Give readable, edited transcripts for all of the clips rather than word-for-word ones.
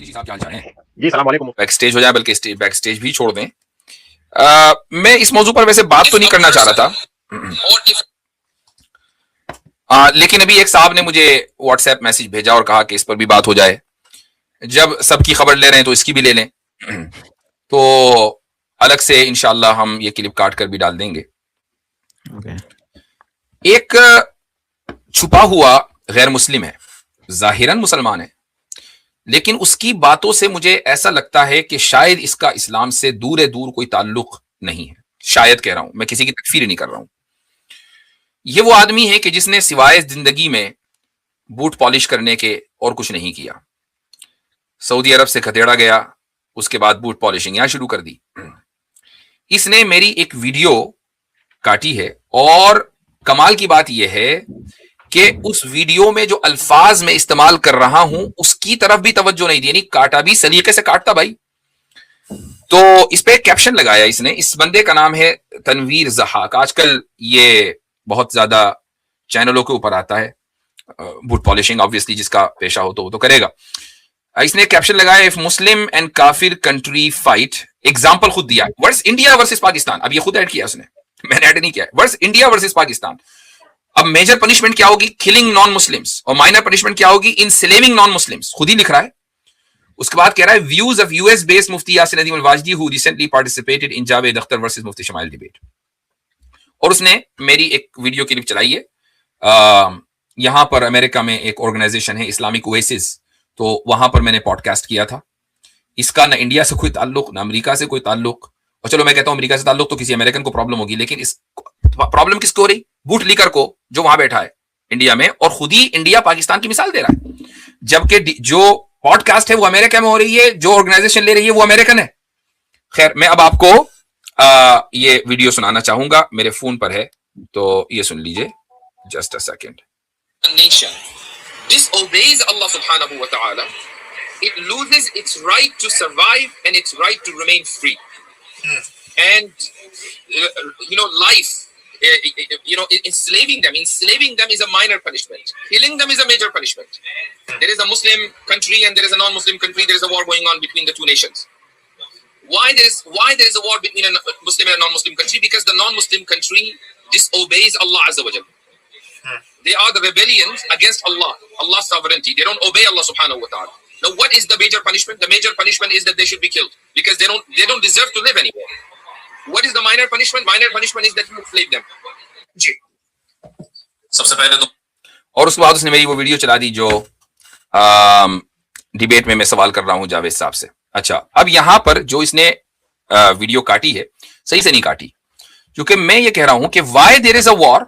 جی صاحب کیا حال چال ہے؟ جی السلام علیکم. بیک سٹیج ہو جائے بلکہ بیک سٹیج بھی چھوڑ دیں. میں اس موضوع پر ویسے بات تو نہیں کرنا چاہ رہا تھا، لیکن ابھی ایک صاحب نے مجھے واٹس ایپ میسج بھیجا اور کہا کہ اس پر بھی بات ہو جائے. جب سب کی خبر لے رہے ہیں تو اس کی بھی لے لیں. تو الگ سے انشاءاللہ ہم یہ کلپ کاٹ کر بھی ڈال دیں گے. ایک چھپا ہوا غیر مسلم ہے، ظاہراً مسلمان ہے، لیکن اس کی باتوں سے مجھے ایسا لگتا ہے کہ شاید اس کا اسلام سے دور کوئی تعلق نہیں ہے. شاید کہہ رہا ہوں، میں کسی کی تکفیر نہیں کر رہا ہوں. یہ وہ آدمی ہے کہ جس نے سوائے زندگی میں بوٹ پالش کرنے کے اور کچھ نہیں کیا. سعودی عرب سے کھدیڑا گیا، اس کے بعد بوٹ پالشنگ یہاں شروع کر دی. اس نے میری ایک ویڈیو کاٹی ہے اور کمال کی بات یہ ہے کہ اس ویڈیو میں جو الفاظ میں استعمال کر رہا ہوں اس کی طرف بھی توجہ نہیں دی، یعنی کاٹا بھی سلیقے سے کاٹتا بھائی. تو اس پہ ایک کیپشن لگایا اس نے. اس بندے کا نام ہے تنویر ضحاک. آج کل یہ بہت زیادہ چینلوں کے اوپر آتا ہے. بوٹ پالشنگ آبویسلی جس کا پیشہ ہو تو وہ تو کرے گا. اس نے ایک کیپشن لگایا اف مسلم اینڈ کافر کنٹری فائٹ. ایگزامپل خود دیا ورس انڈیا ورسز پاکستان. اب یہ خود ایڈ کیا اس نے، میں نے ایڈ نہیں کیا. Verse India versus Pakistan. اب میجر پنشمنٹ کیا ہوگی؟ Killing non Muslims. اور مائنر پنشمنٹ کیا ہوگی؟ Enslaving non Muslims. خود ہی لکھ رہا ہے. اس کے بعد کہہ رہا ہے views of U S based Mufti Yasir Nadeem Al-Wajidi who recently participated in Javed Akhtar versus Mufti Shamail debate. اور اس نے میری ایک ویڈیو کلپ چلائی ہے. یہاں پر امریکہ میں ایک آرگنائزیشن ہے اسلامک اویسس، تو وہاں پر میں نے پوڈ کاسٹ کیا تھا. اس کا نہ انڈیا سے کوئی تعلق نہ امریکہ سے کوئی تعلق. اور چلو میں کہتا ہوں امریکہ سے تعلق تو کسی امریکن کو پرابلم ہوگی، لیکن اس پرابلم کس کو ہو رہی؟ بوٹ لیکر کو، جو وہاں بیٹھا ہے انڈیا میں اور خود ہی انڈیا پاکستان کی مثال دے رہا ہے. جبکہ جو پوڈ کاسٹ ہے وہ امریکہ میں ہو رہی ہے، جو آرگنائزیشن لے رہی ہے وہ امریکن ہے. خیر، میں اب آپ کو یہ ویڈیو سنانا چاہوں گا، میرے فون پر ہے تو یہ سن لیجئے. Just a second. Nation disobeys Allah subhanahu wa ta'ala, it loses its right to survive and its right to remain free. And life, enslaving them is a minor punishment. Killing them is a major punishment. There is a Muslim country and there is a non-Muslim country. There is a war going on between the two nations. Why there is a war between a Muslim and a non-Muslim country? Because the non-Muslim country disobeys Allah azza wa jalla. They are the rebellions against Allah, Allah's sovereignty. They don't obey Allah subhanahu wa ta'ala. Now what is the major punishment? The major punishment is that they should be killed because they don't deserve to live anymore. What is the minor punishment? Minor punishment is that you enslave them. جی سب سے پہلے تو اور اس کے بعد اس نے میری وہ video چلا دی جو ڈیبیٹ میں سوال کر رہا ہوں جاوید صاحب سے. اچھا، اب یہاں پر جو اس نے ویڈیو کاٹی ہے صحیح سے نہیں کاٹی، کیونکہ میں یہ کہہ رہا ہوں کہ why there is a war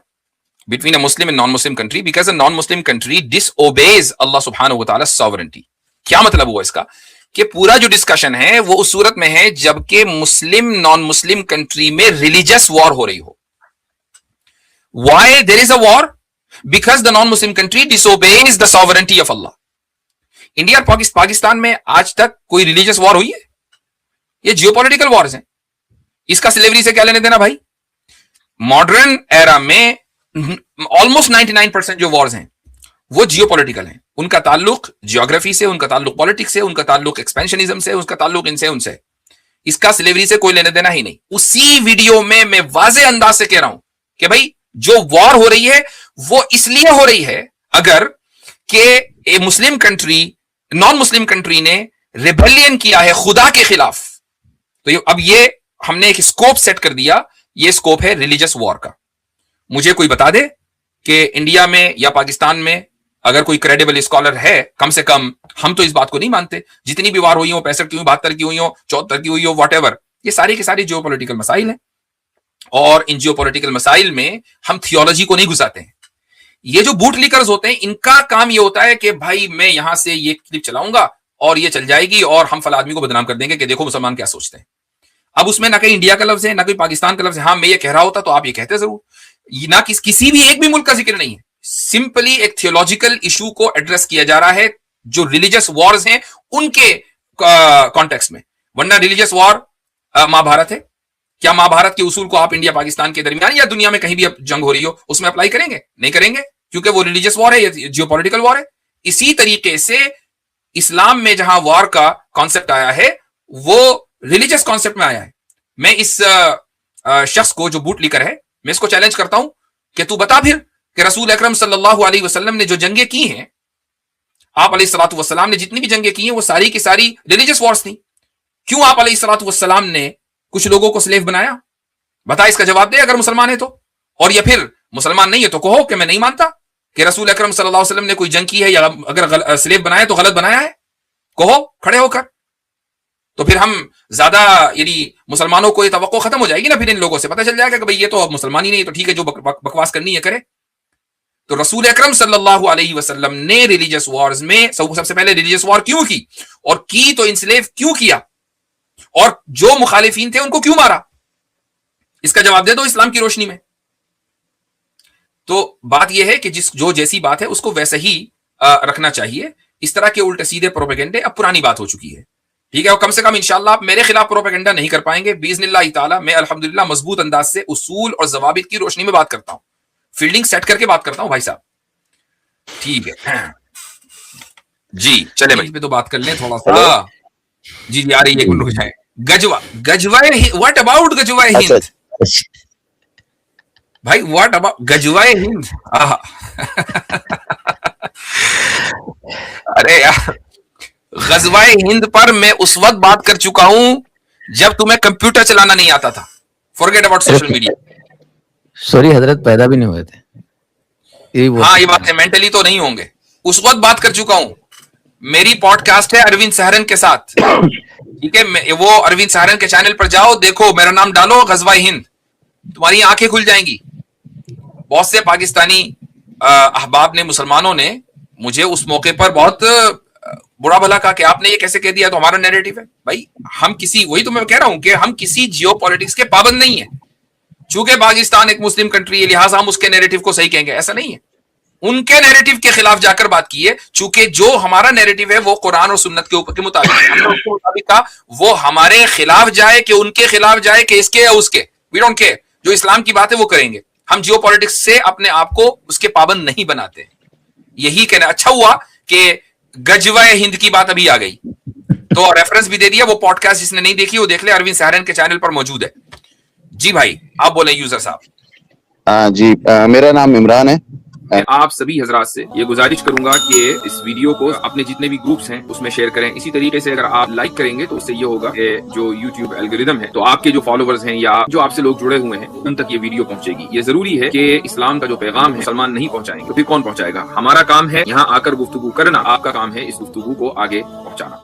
between a Muslim and non-Muslim country? Because a non-Muslim country disobeys Allah subhanahu wa ta'ala's sovereignty. کیا مطلب ہوا اس کا؟ کہ پورا جو ڈسکشن ہے وہ اس صورت میں ہے جبکہ مسلم نان مسلم کنٹری میں ریلیجس وار ہو رہی ہو. Why there is a war? Because the non-Muslim country disobeys the sovereignty of Allah. India اور پاکستان میں آج تک کوئی ریلیجس وار ہوئی ہے؟ یہ جیو پولیٹیکل وارز ہیں. اس کا سلیوری سے کیا لینے دینا بھائی؟ ماڈرن ایرا میں آلموسٹ 99% جو وارز ہیں وہ جیو پولیٹیکل ہیں. ان کا تعلق جیوگرافی سے، ان کا تعلق پالیٹکس سے، ان کا تعلق ایکسپینشنزم سے، اس کا تعلق ان سے. اس کا سلیوری سے کوئی لینے دینا ہی نہیں. اسی ویڈیو میں واضح انداز سے کہہ رہا ہوں کہ بھائی جو وار ہو رہی ہے وہ اس لیے ہو رہی ہے اگر کہ مسلم کنٹری نان مسلم کنٹری نے ریبیلین کیا ہے خدا کے خلاف. تو اب یہ ہم نے ایک اسکوپ سیٹ کر دیا. یہ اسکوپ ہے ریلیجس وار کا. مجھے کوئی بتا دے کہ انڈیا میں یا پاکستان میں اگر کوئی کریڈیبل اسکالر ہے، کم سے کم ہم تو اس بات کو نہیں مانتے. جتنی بھی وار ہوئی ہوں، 65 کی ہوئی، 72 کی ہوئی ہوں، 74 کی ہوئی ہو، واٹ ایور، یہ ساری کے ساری جیو پولیٹیکل مسائل ہیں. اور ان جیو پولیٹیکل مسائل میں ہم تھیولوجی کو نہیں گھساتے ہیں. یہ جو بوٹ لیکرز ہوتے ہیں ان کا کام یہ ہوتا ہے کہ بھائی میں یہاں سے یہ کلپ چلاؤں گا اور یہ چل جائے گی اور ہم فلاں آدمی کو بدنام کر دیں گے کہ دیکھو مسلمان کیا سوچتے ہیں. اب اس میں نہ کہیں انڈیا کا لفظ ہے نہ کوئی پاکستان کا لفظ ہے. ہاں میں یہ کہہ رہا ہوتا تو آپ یہ کہتے ضرور. نہ کسی بھی ایک بھی ملک کا ذکر نہیں ہے. سمپلی ایک تھیولوجیکل ایشو کو ایڈریس کیا جا رہا ہے جو ریلیجس وارز ہیں ان کے کانٹیکسٹ میں. ورنہ ریلیجس وار مہا بھارت ہے. کیا مہا بھارت کے اصول کو آپ انڈیا پاکستان کے درمیان یا دنیا میں کہیں بھی جنگ ہو رہی ہو اس میں اپلائی کریں گے؟ نہیں کریں گے، کیونکہ وہ ریلیجس وار ہے، یہ جیو پولیٹیکل وار ہے. اسی طریقے سے اسلام میں جہاں وار کا کانسیپٹ آیا ہے وہ ریلیجس کانسیپٹ میں آیا ہے. میں اس شخص کو جو بوٹ لیکر ہے میں اس کو چیلنج کرتا ہوں کہ تو بتا پھر کہ رسول اکرم صلی اللہ علیہ وسلم نے جو جنگیں کی ہیں, آپ علیہ الصلوۃ والسلام نے جتنی بھی جنگیں کی ہیں وہ ساری کی ساری ریلیجس وارز تھیں. کیوں آپ علیہ الصلوۃ والسلام نے کچھ لوگوں کو سلیو بنایا؟ بتا, اس کا جواب دے اگر مسلمان ہے تو. اور یا پھر مسلمان نہیں ہے تو کہو کہ میں نہیں مانتا کہ رسول اکرم صلی اللہ علیہ وسلم نے کوئی جنگ کی ہے یا اگر سلیو بنایا تو غلط بنایا ہے, کہو کھڑے ہو کر. تو پھر ہم زیادہ یعنی مسلمانوں کو یہ توقع ختم ہو جائے گی نا, پھر ان لوگوں سے پتہ چل جائے گا کہ بھئی یہ تو مسلمان ہی نہیں ہے, تو ٹھیک ہے جو بکواس کرنی ہے کرے. تو رسول اکرم صلی اللہ علیہ وسلم نے ریلیجس وارز میں سب سے پہلے ریلیجس وار کیوں کی, اور کی تو انسلیو کیوں کیا, اور جو مخالفین تھے ان کو کیوں مارا؟ اس کا جواب دے دو اسلام کی روشنی میں. تو بات یہ ہے کہ جو جیسی بات ہے اس کو ویسے ہی رکھنا چاہیے. اس طرح کے الٹے سیدھے پروپیگنڈے اب پرانی بات ہو چکی ہے, ٹھیک ہے. اور کم سے کم انشاءاللہ آپ میرے خلاف پروپیگنڈا نہیں کر پائیں گے باذن اللہ تعالی. میں الحمدللہ مضبوط انداز سے اصول اور ضوابط کی روشنی میں بات کرتا ہوں, فیلڈنگ سیٹ کر کے بات کرتا ہوں بھائی صاحب, ٹھیک ہے جی. چلے بھائی پہ تو بات کر لیں تھوڑا سا. جی جی آ رہی ہے, ایک منٹ رک جائیں. گجوائے واٹ اباؤٹ گجوائے ہند بھائی, واٹ اباؤٹ گجوائے ہند؟ ارے یار, غزوہ ہند پر میں اس وقت بات کر چکا ہوں جب تمہیں کمپیوٹر چلانا نہیں آتا تھا. Forget about social media. Sorry حضرت پیدا بھی نہیں ہوئے تھے. ہاں یہ بات ہے, مینٹلی تو نہیں ہوں گے. اس وقت بات کر چکا ہوں. میری پوڈ کاسٹ ہے اروند سہرن کے ساتھ, ٹھیک ہے. وہ اروند سہرن کے چینل پر جاؤ, دیکھو, میرا نام ڈالو غزوہ ہند, تمہاری آنکھیں کھل جائیں گی. بہت سے پاکستانی احباب نے, مسلمانوں نے مجھے اس موقع پر بہت برا بھلا کہا کہ آپ نے یہ کیسے کہہ دیا, تو ہمارا نیریٹو ہے. بھائی ہم کسی, وہی تو میں کہہ رہا ہوں کہ ہم کسی جیو پالیٹکس کے پابند نہیں ہیں. چونکہ پاکستان ایک مسلم کنٹری ہے لہٰذا ہم اس کے نیریٹو کو صحیح کہیں گے, ایسا نہیں ہے. ان کے نیریٹو کے خلاف جا کر بات کی ہے, چونکہ جو ہمارا نیریٹو ہے وہ قرآن اور سنت کے اوپر کے مطابق ہے. ہم نے اس کے مطابق کہا وہ ہمارے خلاف جائے کہ ان کے خلاف جائے کہ اس کے یا اس کے, وی ڈونٹ کیئر. جو اسلام کی بات ہے وہ کریں گے. ہم جیو پالیٹکس سے اپنے آپ کو اس کے پابند نہیں بناتے. یہی کہنا. اچھا ہوا کہ گجوائے ہند کی بات ابھی آ گئی تو ریفرنس بھی دے دیا. وہ پوڈ کاسٹ جس نے نہیں دیکھی وہ دیکھ لے, اروند سہرن کے چینل پر موجود ہے. جی بھائی آپ بولیں یوزر صاحب. جی میرا نام عمران ہے. میں آپ سبھی حضرات سے یہ گزارش کروں گا کہ اس ویڈیو کو اپنے جتنے بھی گروپس ہیں اس میں شیئر کریں. اسی طریقے سے اگر آپ لائک کریں گے تو اس سے یہ ہوگا کہ جو یوٹیوب الگوریدم ہے تو آپ کے جو فالوورز ہیں یا جو آپ سے لوگ جڑے ہوئے ہیں ان تک یہ ویڈیو پہنچے گی. یہ ضروری ہے کہ اسلام کا جو پیغام ہے مسلمان نہیں پہنچائیں گے تو پھر کون پہنچائے گا؟ ہمارا کام ہے یہاں آ کر گفتگو کرنا, آپ کا کام ہے اس گفتگو کو آگے پہنچانا.